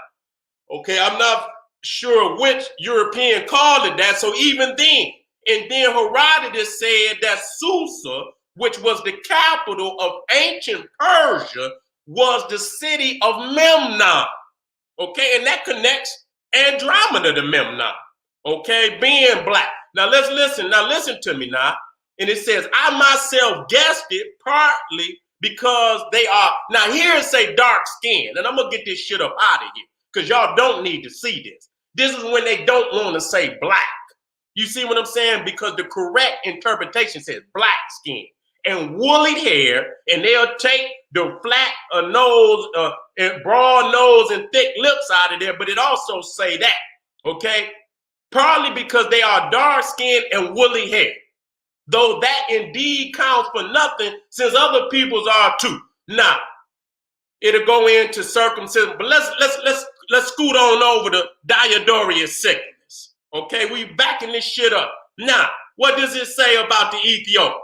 [SPEAKER 1] Okay, I'm not sure which European called it that. So even then, and then Herodotus said that Susa, which was the capital of ancient Persia, was the city of Memnon. Okay, and that connects Andromeda to Memnon. Okay, being black. Now let's listen. Now listen to me now. And it says, I myself guessed it partly because they are, now here it say dark skin, and I'm going to get this shit up out of here. because y'all don't need to see this. This is when they don't want to say black. You see what I'm saying? Because the correct interpretation says black skin and woolly hair, and they'll take the flat nose and broad nose and thick lips out of there, but it also say that, okay? Partly because they are dark skinned and woolly hair, though that indeed counts for nothing since other peoples are too. Now, it'll go into circumcision, but let's scoot on over to Diodorus Siculus. Okay, we backing this shit up. Now, what does it say about the Ethiopians?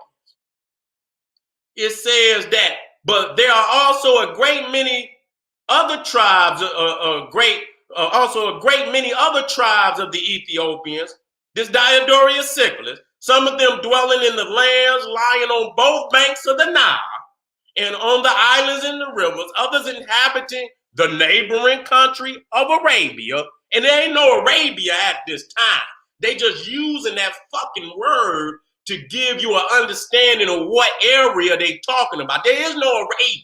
[SPEAKER 1] It says that, but there are also a great many other tribes, also a great many other tribes of the Ethiopians. This Diodorus Siculus, some of them dwelling in the lands lying on both banks of the Nile and on the islands and the rivers, others inhabiting the neighboring country of Arabia. And there ain't no Arabia at this time. They just using that fucking word to give you an understanding of what area they talking about. There is no Arabia.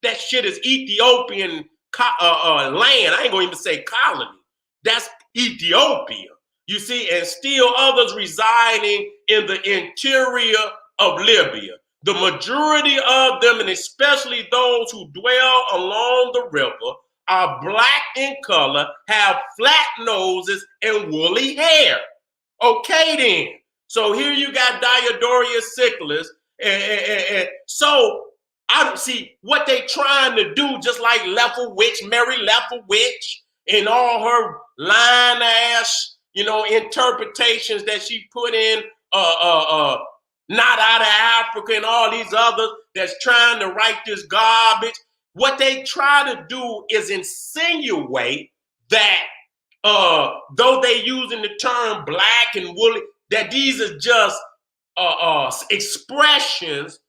[SPEAKER 1] That shit is Ethiopian land. I ain't gonna even say colony. That's Ethiopia. You see, and still others residing in the interior of Libya. The majority of them, and especially those who dwell along the river, are black in color, have flat noses, and woolly hair. Okay, then. So here you got Diodorus Siculus, and so I see what they trying to do, just like Mary Lefowitz, and all her line ass, interpretations that she put in, not out of Africa, and all these others that's trying to write this garbage. What they try to do is insinuate that though they using the term black and woolly, that these are just expressions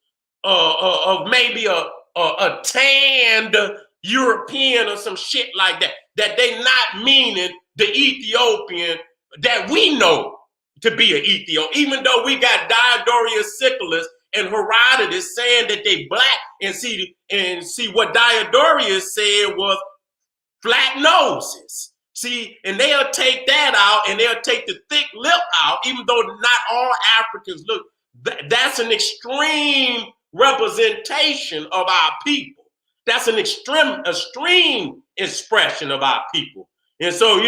[SPEAKER 1] of maybe a tanned European or some shit like that, that they not meaning the Ethiopian that we know to be an Ethiopian, even though we got Diodorus Siculus and Herodotus saying that they black, and see what Diodorus said was flat noses. See, and they'll take that out, and they'll take the thick lip out, even though not all Africans look. That's an extreme representation of our people. That's an extreme expression of our people. And so,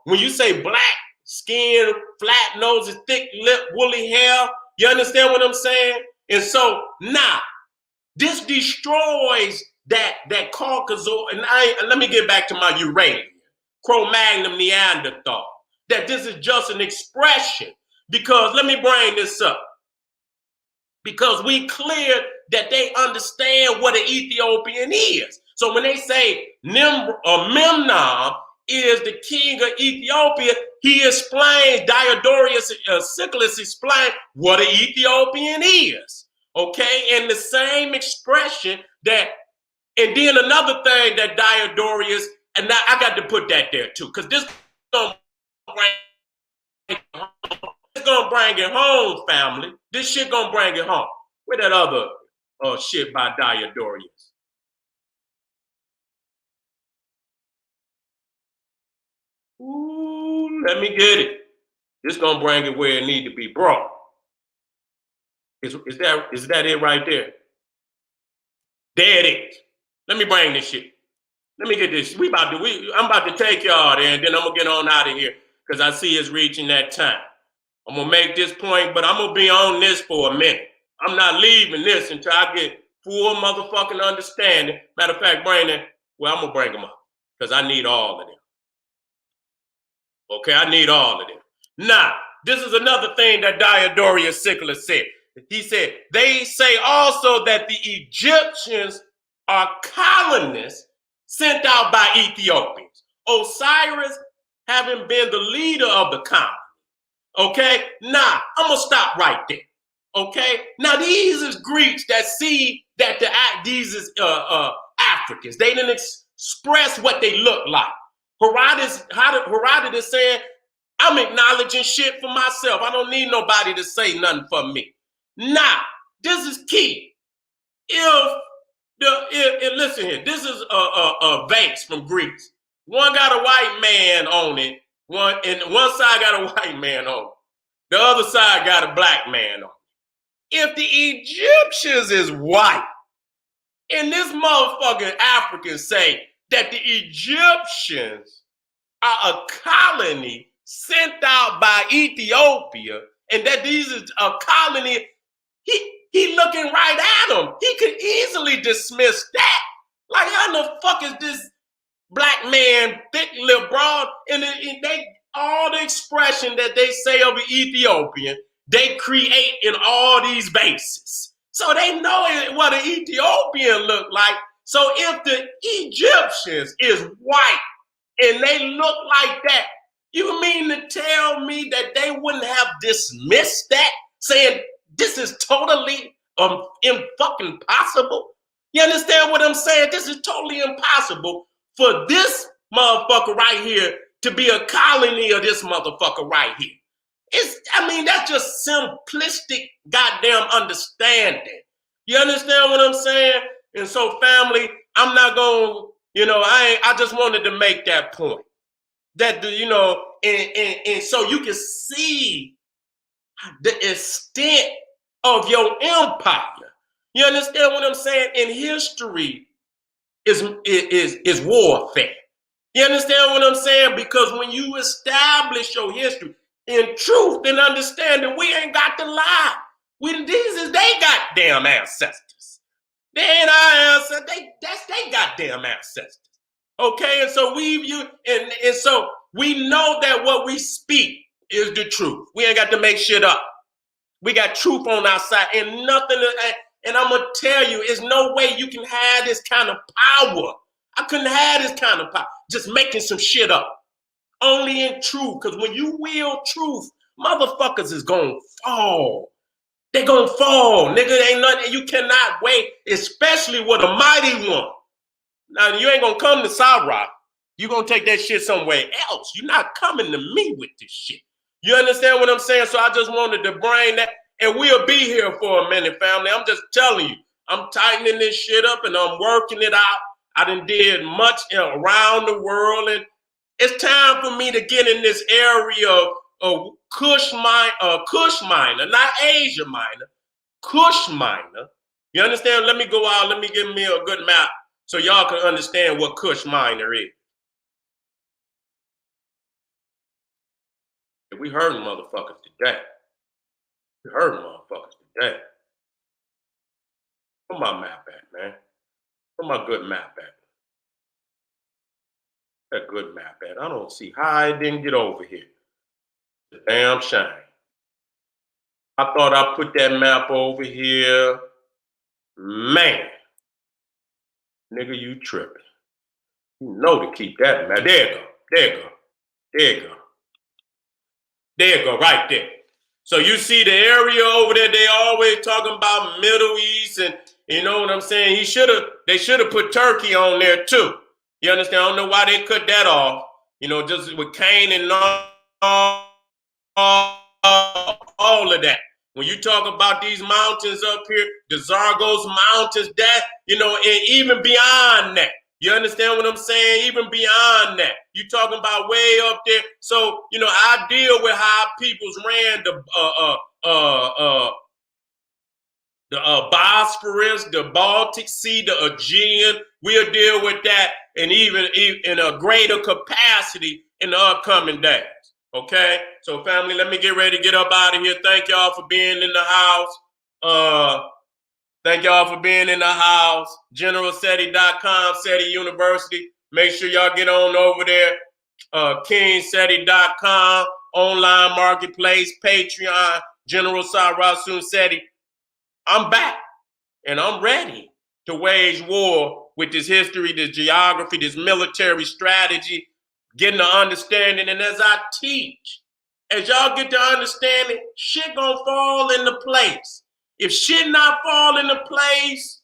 [SPEAKER 1] when you say black skin, flat noses, thick lip, woolly hair, you understand what I'm saying? And so now, this destroys that Caucasus, and let me get back to my Uranian, Cro-Magnon Neanderthal, that this is just an expression. Because let me bring this up. Because we cleared that they understand what an Ethiopian is. So when they say Memnon is the king of Ethiopia, he explains, Diodorus Siculus explained what an Ethiopian is. Okay, and the same expression that, and then another thing that Diodorus, and now I got to put that there too, because this is gonna bring it home, family. This shit gonna bring it home. Where that other shit by Diodorus? Ooh, let me get it. This gonna bring it where it need to be brought. Is that it right there? There it is. Let me bring this shit. Let me get this. I'm about to take y'all there, and then I'm gonna get on out of here because I see it's reaching that time. I'm gonna make this point, but I'm gonna be on this for a minute. I'm not leaving this until I get full motherfucking understanding. Matter of fact, I'm gonna bring them up because I need all of them. Okay, I need all of them. Now, this is another thing that Diodorus Siculus said. He said, they say also that the Egyptians are colonists sent out by Ethiopians. Osiris having been the leader of the colony. Okay, now I'm gonna stop right there. Okay, now these is Greeks that see that these is Africans. They didn't express what they look like. Herodotus said, I'm acknowledging shit for myself. I don't need nobody to say nothing for me. Now, this is key. Listen here, this is a vase from Greece. One got a white man on it. One side got a white man on it. The other side got a black man on it. If the Egyptians is white, and this motherfucking Africans say that the Egyptians are a colony sent out by Ethiopia, and that these is a colony, he looking right at them. He could easily dismiss that. Like, how the fuck is this black man, thick little broad, and they all the expression that they say of the Ethiopian, they create in all these bases. So they know what an Ethiopian look like. So if the Egyptians is white and they look like that, you mean to tell me that they wouldn't have dismissed that, saying this is totally fucking possible? You understand what I'm saying? This is totally impossible for this motherfucker right here to be a colony of this motherfucker right here. That's just simplistic goddamn understanding. You understand what I'm saying? And so, family, I'm not going, I just wanted to make that point. That, and so you can see the extent of your empire. You understand what I'm saying? In history is warfare. You understand what I'm saying? Because when you establish your history in truth and understanding, we ain't got to lie. These is they goddamn ancestors. They ain't our ancestors. That's they goddamn ancestors. Okay, and so so we know that what we speak is the truth. We ain't got to make shit up. We got truth on our side, and nothing. And I'm gonna tell you, there's no way you can have this kind of power. I couldn't have this kind of power just making some shit up. Only in truth, because when you wield truth, motherfuckers is gonna fall. They gonna fall, nigga. There ain't nothing you cannot wait, especially with a mighty one. Now you ain't gonna come to Sara. You gonna take that shit somewhere else. You're not coming to me with this shit. You understand what I'm saying? So I just wanted to bring that. And we'll be here for a minute, family. I'm just telling you, I'm tightening this shit up and I'm working it out. I done did much around the world, and it's time for me to get in this area of Kush Minor, not Asia Minor, Kush Minor. You understand? Let me go out. Let me give me a good map so y'all can understand what Kush Minor is. We heard motherfuckers today. We heard motherfuckers today. Where my map at, man? Where my good map at? That good map at? I don't see how it didn't get over here. The damn shame. I thought I put that map over here. Man. Nigga, you tripping. You know to keep that map. There you go. There you go. There you go. There you go, right there. So you see the area over there, they always talking about Middle East, and you know what I'm saying? They should have put Turkey on there too. You understand? I don't know why they cut that off. Just with Cain and all of that. When you talk about these mountains up here, the Zagros Mountains, and even beyond that. You understand what I'm saying? Even beyond that, you talking about way up there. So, I deal with how peoples ran the Bosphorus, the Baltic Sea, the Aegean. We'll deal with that, and even in a greater capacity in the upcoming days. Okay? So, family, let me get ready to get up out of here. Thank y'all for being in the house. Thank y'all for being in the house. GeneralSeti.com, Seti University. Make sure y'all get on over there. KingSeti.com, online marketplace, Patreon, General Sara Seti. I'm back, and I'm ready to wage war with this history, this geography, this military strategy, getting the understanding. And as I teach, as y'all get to understanding, shit gonna fall into place. If shit not fall into place,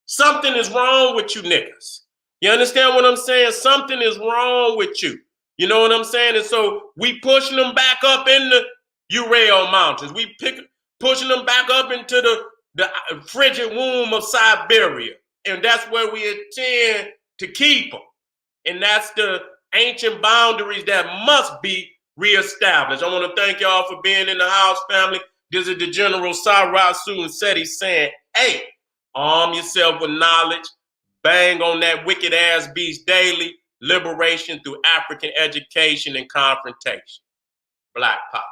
[SPEAKER 1] something is wrong with you niggas. You understand what I'm saying? Something is wrong with you. You know what I'm saying? And so we pushing them back up in the Ural Mountains. We pushing them back up into the frigid womb of Siberia. And that's where we intend to keep them. And that's the ancient boundaries that must be reestablished. I want to thank y'all for being in the house, family. This is the General Sara, Suten, Seti saying, hey, arm yourself with knowledge, bang on that wicked ass beast daily, liberation through African education and confrontation. Black power.